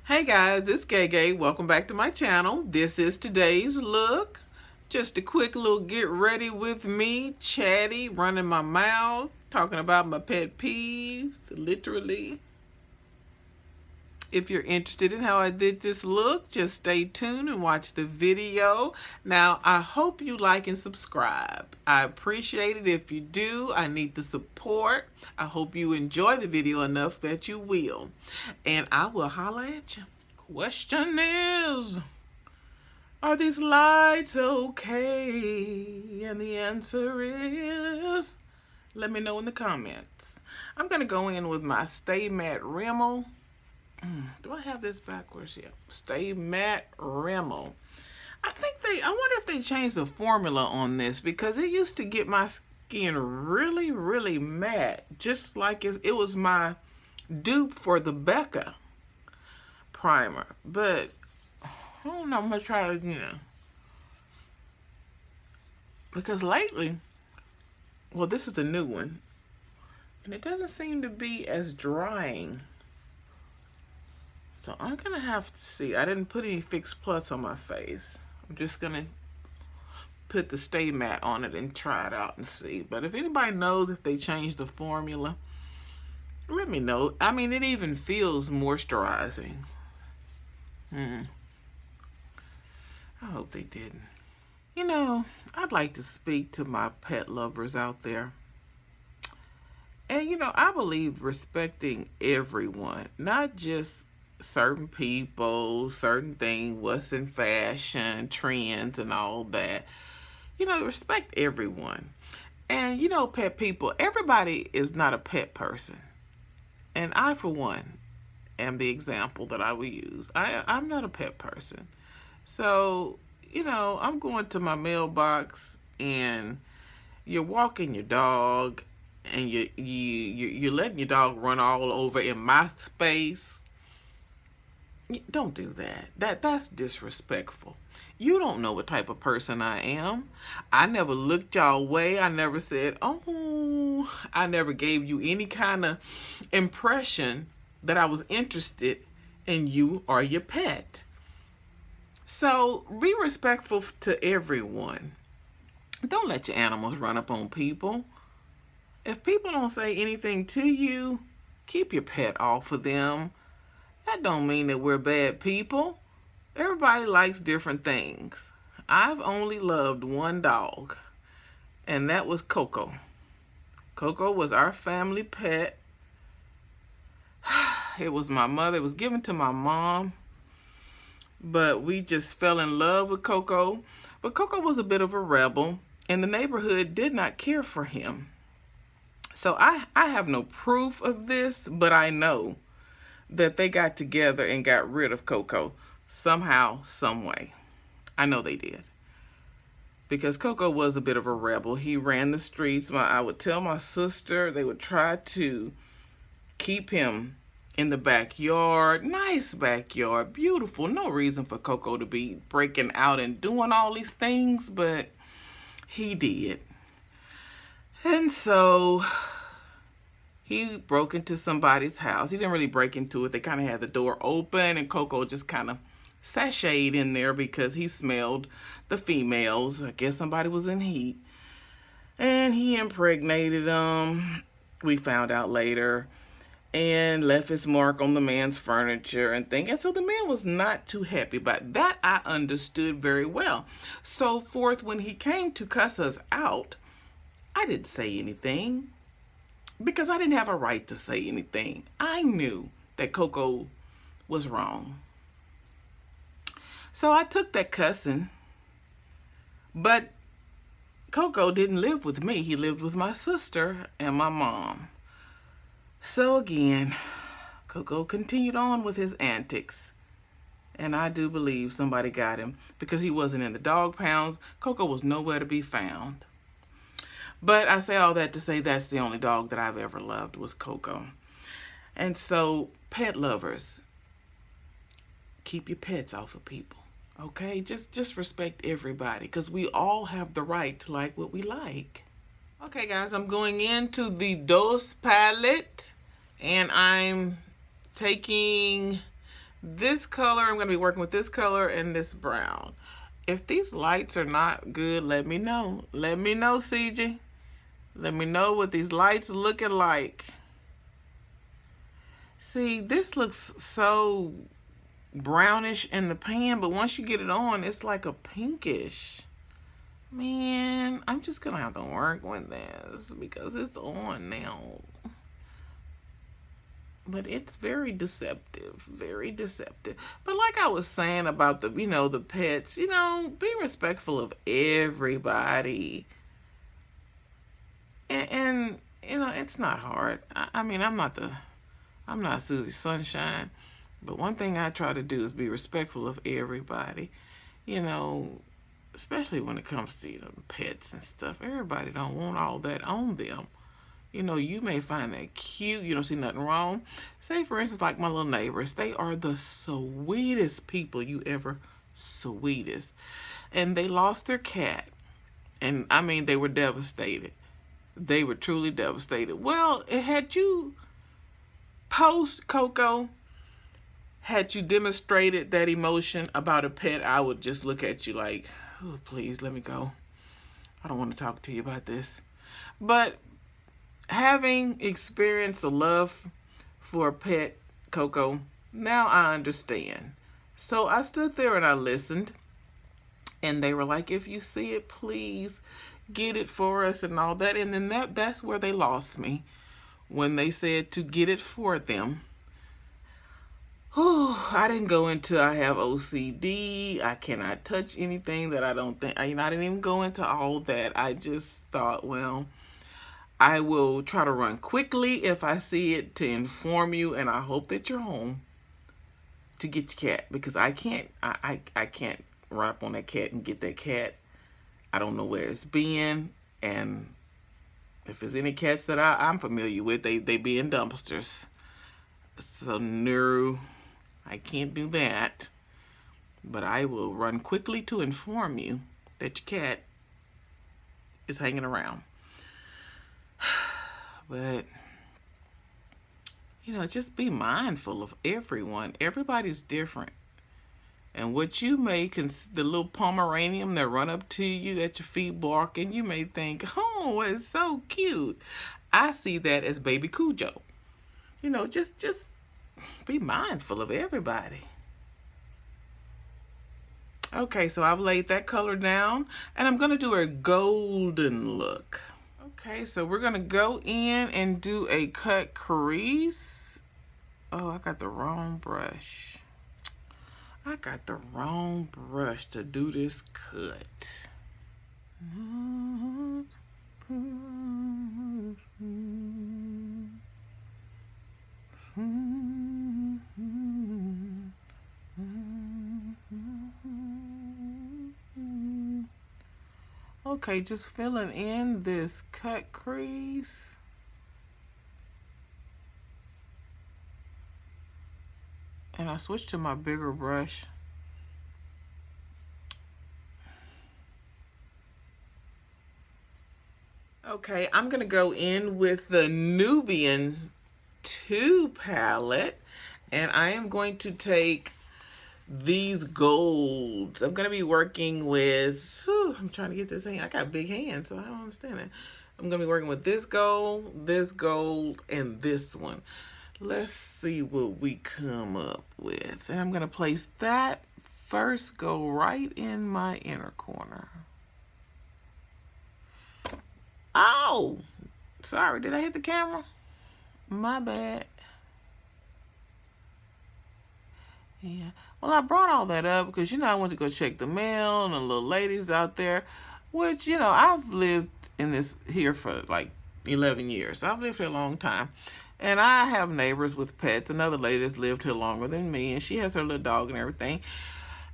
Hey guys, it's Gay. Welcome back to my channel. This is today's look. Just a quick little get ready with me, Chatty, running my mouth, talking about my pet peeves, literally. If you're interested in how I did this look, just stay tuned and watch the video. Now, I hope you like and subscribe. I appreciate it if you do. I need the support. I hope you enjoy the video enough that you will. And I will holler at you. Question is, are these lights okay? And the answer is, let me know in the comments. I'm going to go in with my Stay Matte Rimmel. Do I have this backwards? Yeah. Stay Matte Rimmel. I wonder if they changed the formula on this, because it used to get my skin really, really matte. Just like it was my dupe for the Becca primer. But, I don't know, I'm going to try it again. Because lately, well, this is the new one, and it doesn't seem to be as drying. So I'm going to have to see. I didn't put any Fix Plus on my face. I'm just going to put the Stay Matte on it and try it out and see. But if anybody knows if they changed the formula, let me know. I mean, it even feels moisturizing. I hope they didn't. You know, I'd like to speak to my pet lovers out there. And, you know, I believe respecting everyone, not just certain people, certain things, what's in fashion, trends, and all that. You know, respect everyone. And, you know, pet people, everybody is not a pet person. And I, for one, am the example that I will use. I'm not a pet person. So, you know, I'm going to my mailbox and you're walking your dog and you're letting your dog run all over in my space. Don't do that. That's disrespectful. You don't know what type of person I am. I never looked y'all way. I never said, oh, I never gave you any kind of impression that I was interested in you or your pet. So be respectful to everyone. Don't let your animals run up on people. If people don't say anything to you, keep your pet off of them. That don't mean that we're bad people. Everybody likes different things. I've only loved one dog, and that was Coco. Coco was our family pet. It was my mother. It was given to my mom. But we just fell in love with Coco. But Coco was a bit of a rebel, and the neighborhood did not care for him. So I have no proof of this, but I know that they got together and got rid of Coco somehow, some way. I know they did. Because Coco was a bit of a rebel. He ran the streets. I would tell my sister, they would try to keep him in the backyard. Nice backyard, beautiful. No reason for Coco to be breaking out and doing all these things, but he did. And so he broke into somebody's house. He didn't really break into it. They kind of had the door open, and Coco just kind of sashayed in there because he smelled the females. I guess somebody was in heat. And he impregnated them, we found out later, and left his mark on the man's furniture and thing. And so the man was not too happy about that. I understood very well. So forth, when he came to cuss us out, I didn't say anything, because I didn't have a right to say anything. I knew that Coco was wrong. So I took that cussing. But Coco didn't live with me. He lived with my sister and my mom. So again, Coco continued on with his antics. And I do believe somebody got him, because he wasn't in the dog pounds. Coco was nowhere to be found. But I say all that to say that's the only dog that I've ever loved was Coco. And so, pet lovers, keep your pets off of people, okay? Just respect everybody, because we all have the right to like what we like. Okay, guys, I'm going into the Dos palette, and I'm taking This color, I'm going to be working with this color and this brown. If these lights are not good, let me know. Let me know, CJ. Let me know what these lights looking like. See, this looks so brownish in the pan, but once you get it on, it's like a pinkish. Man, I'm just gonna have to work with this because it's on now. But it's very deceptive, very deceptive. But like I was saying about the, the pets, be respectful of everybody. And it's not hard. I mean, I'm not Susie Sunshine, but one thing I try to do is be respectful of everybody. Especially when it comes to pets and stuff. Everybody don't want all that on them. You may find that cute. You don't see nothing wrong. Say, for instance, like my little neighbors. They are the sweetest people you ever, sweetest. And they lost their cat. And, I mean, they were devastated. They were truly devastated. Well, had you post Coco, had you demonstrated that emotion about a pet, I would just look at you like, oh, please, let me go. I don't want to talk to you about this. But having experienced a love for a pet, Coco, now I understand. So I stood there and I listened. And they were like, if you see it, please get it for us and all that. And then that's where they lost me. When they said to get it for them. I didn't go into I have OCD. I cannot touch anything that I don't think. I didn't even go into all that. I just thought, well, I will try to run quickly if I see it to inform you, and I hope that you're home to get your cat, because I can't run up on that cat and get that cat. I don't know where it's been, and if there's any cats that I'm familiar with, they be in dumpsters. So no, I can't do that. But I will run quickly to inform you that your cat is hanging around. But, just be mindful of everyone. Everybody's different. And what you may the little Pomeranian that run up to you at your feet barking, you may think, oh, it's so cute. I see that as baby Cujo. Just be mindful of everybody. Okay, so I've laid that color down, and I'm going to do a golden look. Okay, so we're going to go in and do a cut crease. Oh, I got the wrong brush. To do this cut. Okay, just filling in this cut crease. And I switched to my bigger brush. Okay, I'm going to go in with the Nubian 2 palette. And I am going to take these golds. I'm going to be working with, I'm trying to get this hand. I got big hands, so I don't understand it. I'm going to be working with this gold, and this one. Let's see what we come up with. And I'm going to place that first gold right in my inner corner. Oh! Sorry, did I hit the camera? My bad. Yeah. Well, I brought all that up because, I went to go check the mail and the little ladies out there, which, I've lived in this here for like 11 years. I've lived here a long time. And I have neighbors with pets. Another lady that's lived here longer than me, and she has her little dog and everything.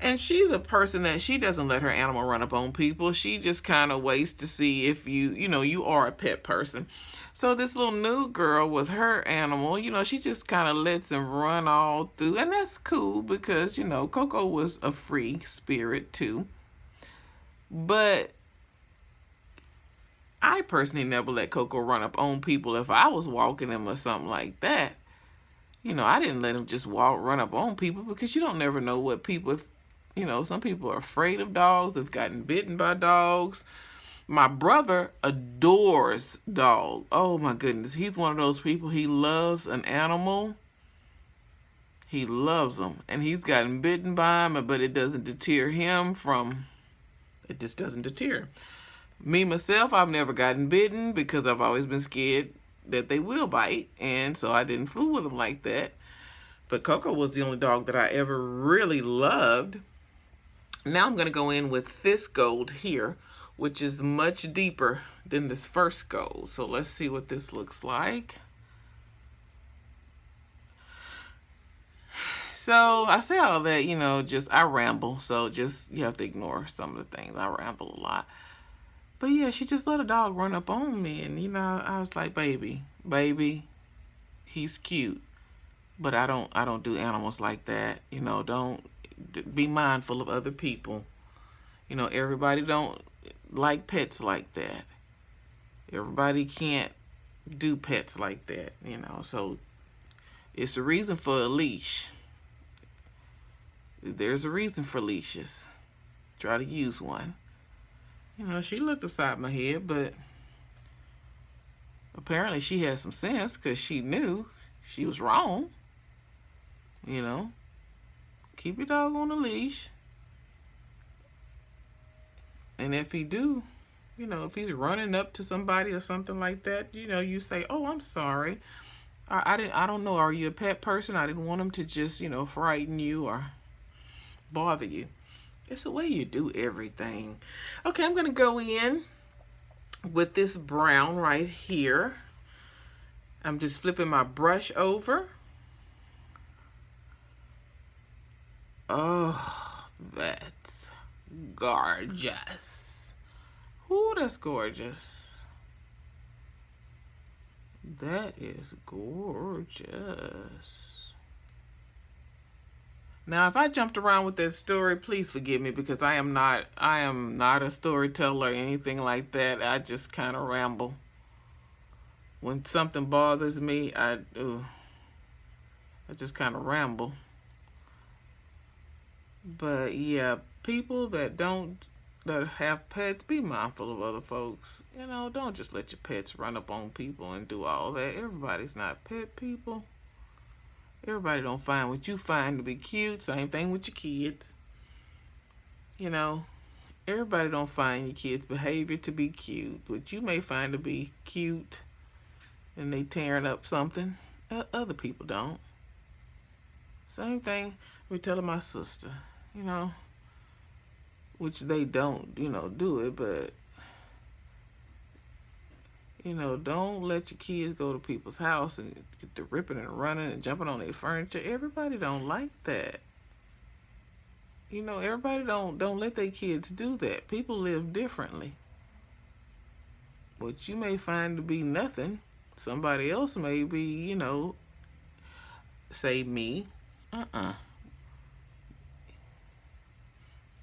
And she's a person that she doesn't let her animal run up on people. She just kind of waits to see if you are a pet person. So this little new girl with her animal, she just kind of lets him run all through. And that's cool because, Coco was a free spirit too. But I personally never let Coco run up on people if I was walking him or something like that. I didn't let him just run up on people, because you don't never know what people, some people are afraid of dogs, have gotten bitten by dogs. My brother adores dogs. Oh my goodness. He's one of those people, he loves an animal. He loves them. And he's gotten bitten by them, but it doesn't deter him from, it just doesn't deter. Me, myself, I've never gotten bitten because I've always been scared that they will bite. And so I didn't fool with them like that. But Coco was the only dog that I ever really loved. Now I'm going to go in with this gold here, which is much deeper than this first gold. So let's see what this looks like. So I say all that, just I ramble. So just, you have to ignore some of the things. I ramble a lot. But yeah, she just let a dog run up on me. And, I was like, baby, he's cute. But I don't do animals like that. Don't be mindful of other people. Everybody don't like pets like that. Everybody can't do pets like that, So it's a reason for a leash. There's a reason for leashes. Try to use one. She looked upside my head, but apparently she had some sense, because she knew she was wrong. Keep your dog on a leash. And if he do, if he's running up to somebody or something like that, you say, oh, I'm sorry. I don't know. Are you a pet person? I didn't want him to just, frighten you or bother you. It's the way you do everything. Okay, I'm going to go in with this brown right here. I'm just flipping my brush over. Oh, that's gorgeous. Ooh, that's gorgeous. That is gorgeous. Now, if I jumped around with this story, please forgive me, because I am not a storyteller or anything like that. I just kind of ramble. When something bothers me, I just kind of ramble. But yeah, people that have pets, be mindful of other folks. Don't just let your pets run up on people and do all that. Everybody's not pet people. Everybody don't find what you find to be cute. Same thing with your kids. Everybody don't find your kids' behavior to be cute. What you may find to be cute and they tearing up something, other people don't. Same thing we're telling my sister, which they don't, do it, but, don't let your kids go to people's house and get to ripping and running and jumping on their furniture. Everybody don't like that. Everybody don't let their kids do that. People live differently. What you may find to be nothing, somebody else may be, say me.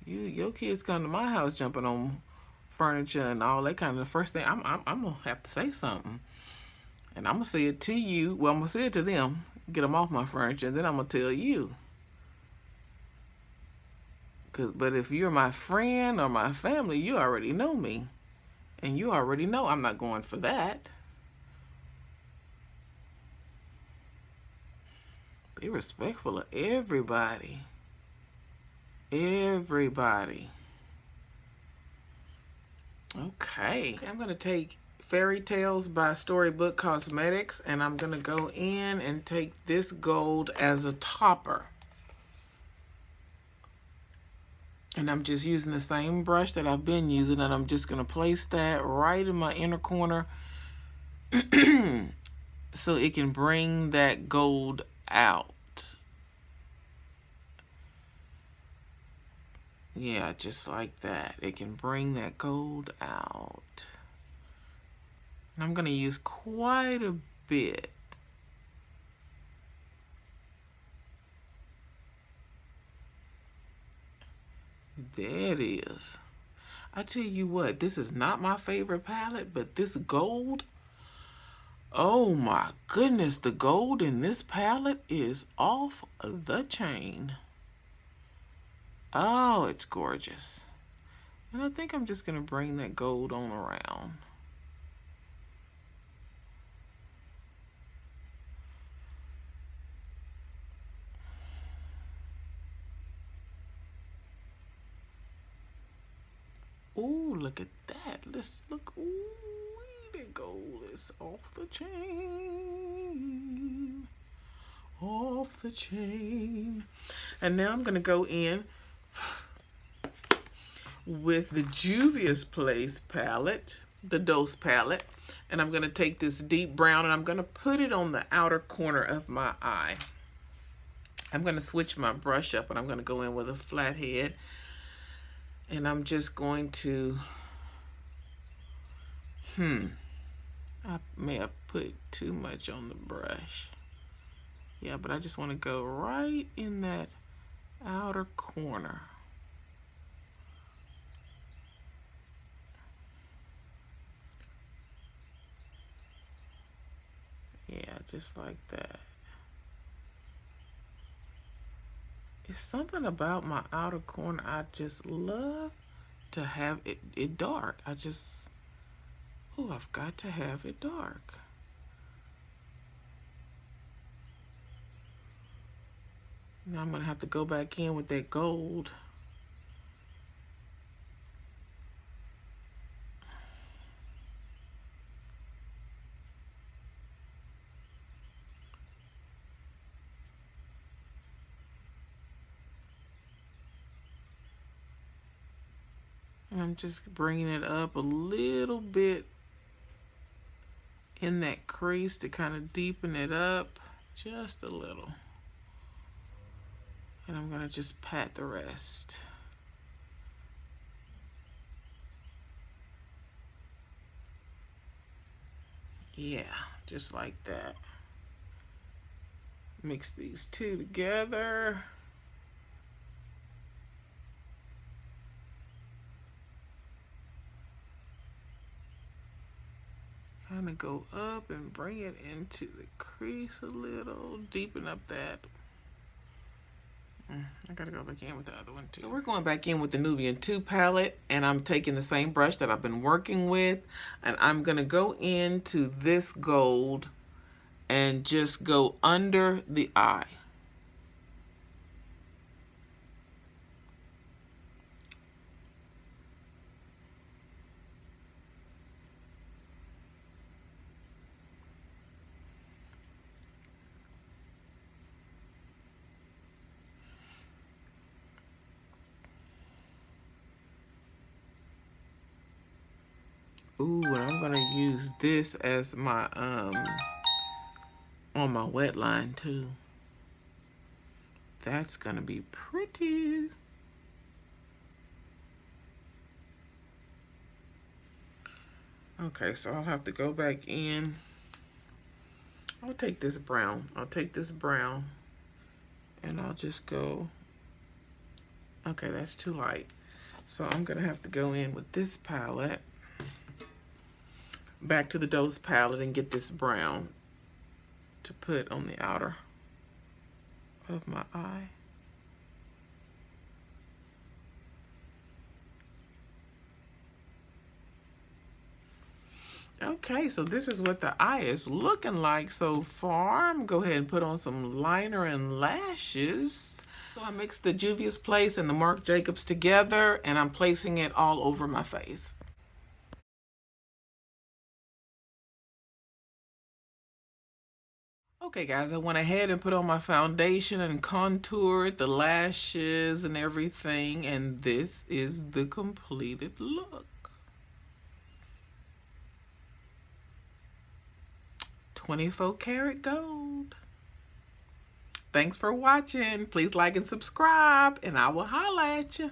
Your kids come to my house jumping on furniture and all that kind of, the first thing I'm gonna have to say something, and I'm gonna say it to you. Well, I'm gonna say it to them, get them off my furniture, and then I'm gonna tell you. But if you're my friend or my family, you already know me, and you already know I'm not going for that. Be respectful of everybody. Everybody. Okay, I'm going to take Fairy Tales by Storybook Cosmetics, and I'm going to go in and take this gold as a topper. And I'm just using the same brush that I've been using, and I'm just going to place that right in my inner corner so it can bring that gold out. Yeah, just like that. It can bring that gold out. And I'm going to use quite a bit. There it is. I tell you what, this is not my favorite palette, but this gold, Oh my goodness, the gold in this palette is off the chain. Oh, it's gorgeous. And I think I'm just going to bring that gold on around. Ooh, look at that. Let's look. Ooh, the gold is off the chain. Off the chain. And now I'm going to go in with the Juvia's Place palette, the Dose palette. And I'm going to take this deep brown and I'm going to put it on the outer corner of my eye. I'm going to switch my brush up and I'm going to go in with a flat head. And I'm just going to, I may have put too much on the brush. Yeah, but I just want to go right in that outer corner. Yeah, just like that. It's something about my outer corner. I just love to have it dark. I've got to have it dark. Now I'm going to have to go back in with that gold. And I'm just bringing it up a little bit in that crease to kind of deepen it up just a little. And I'm going to just pat the rest. Yeah, just like that. Mix these two together. Kind of go up and bring it into the crease a little, deepen up that. I gotta go back in with the other one too. So we're going back in with the Nubian 2 palette, and I'm taking the same brush that I've been working with, and I'm gonna go into this gold and just go under the eye. Ooh, and I'm gonna use this as my on my wet line too. That's gonna be pretty. Okay, so I'll have to go back in. I'll take this brown. And I'll just go. Okay, that's too light. So I'm gonna have to go in with this palette, back to the Dose palette, and get this brown to put on the outer of my eye. Okay, so this is what the eye is looking like so far. I'm gonna go ahead and put on some liner and lashes. So I mixed the Juvia's Place and the Marc Jacobs together, and I'm placing it all over my face. Okay guys, I went ahead and put on my foundation and contoured the lashes and everything, and this is the completed look. 24 karat gold. Thanks for watching. Please like and subscribe, and I will holla at you.